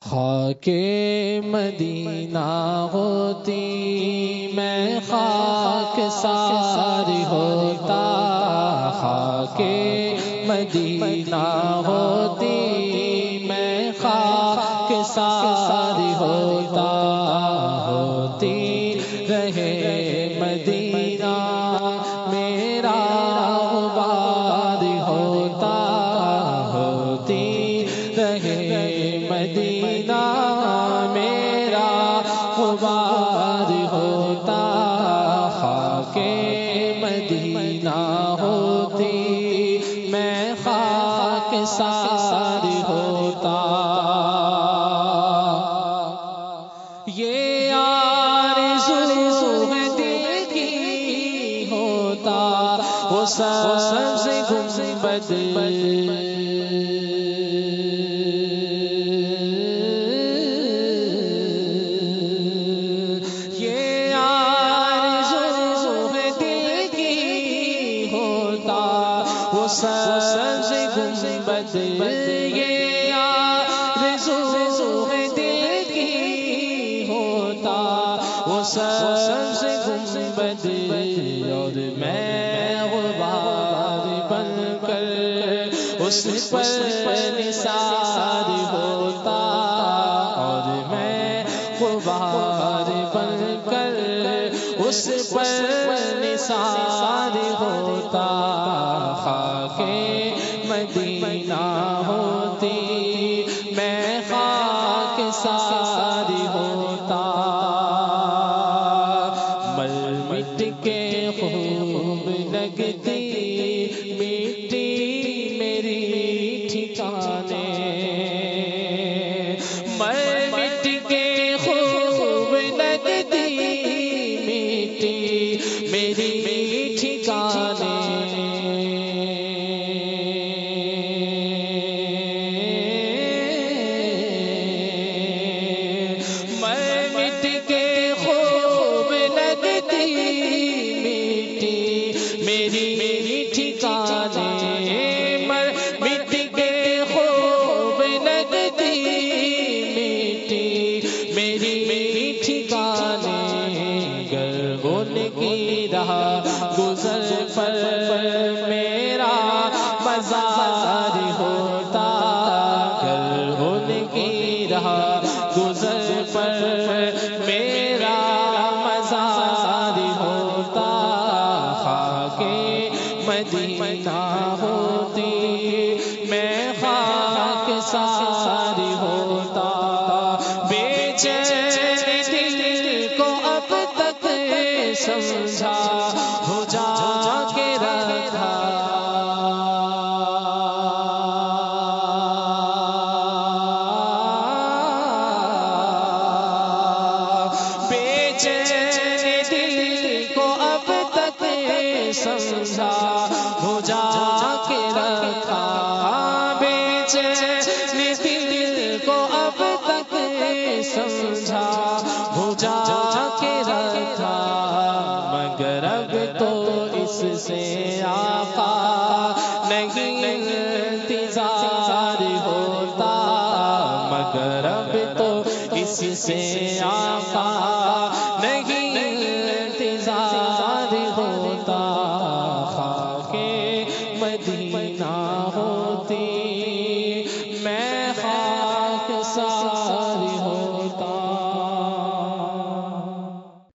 خاک مدینہ ہوتی میں خاک ساری ہوتا، خاک مدینہ ہوتی میں خاک ساری ہوتا، ہوتی رہے مدینہ میرا غبار ہوتا، ہوتی رہے مدینہ میرا غبار ہوتا، خاک مدینہ ہوتی میں خاک ساری ہوتا۔ یہ آرزو ہے دل کی ہوتا وہ سبز گنبد، یہ آرزو ہے دل کی ہوتا وہ سبز گنبد، یہ آرزو ہے دل کی ہوتا وہ سبز گنبد، اور میں غبار بن کر اس پر نثار ہوتا، اور میں غبار بن کر اس پر نثار ہوتا، خاک مدینہ ہوتی میں خاک ساری ہوتا۔ مل مٹ کے خوب لگتی مٹی میری ٹھکانے، مل مٹ کے خوب لگتی مٹی میری ٹھکانے، مل مٹ کے خوب لگتی میری ٹھکانے، مر مٹ کے خوب لگتی میری ٹھکانے، گر ان کی راہ گزر پر میرا مزار ہوتا، گر ان کی راہ گزر پر میرا مزار ہوتا، خاک مدینہ ہوتی میں خاک ساری ہوتا۔ بے چین دل کو اب تک سمجھا ہو جا کے رکھا، بے چین دل کو اب تک سمجھا ہو جا کے رکھا، بے چین دل کو اب تک سمجھا ہو جا کے رکھا، مگر اب تو اس سے آقا نہیں انتظار ہوتا، مگر اب تو اس سے آقا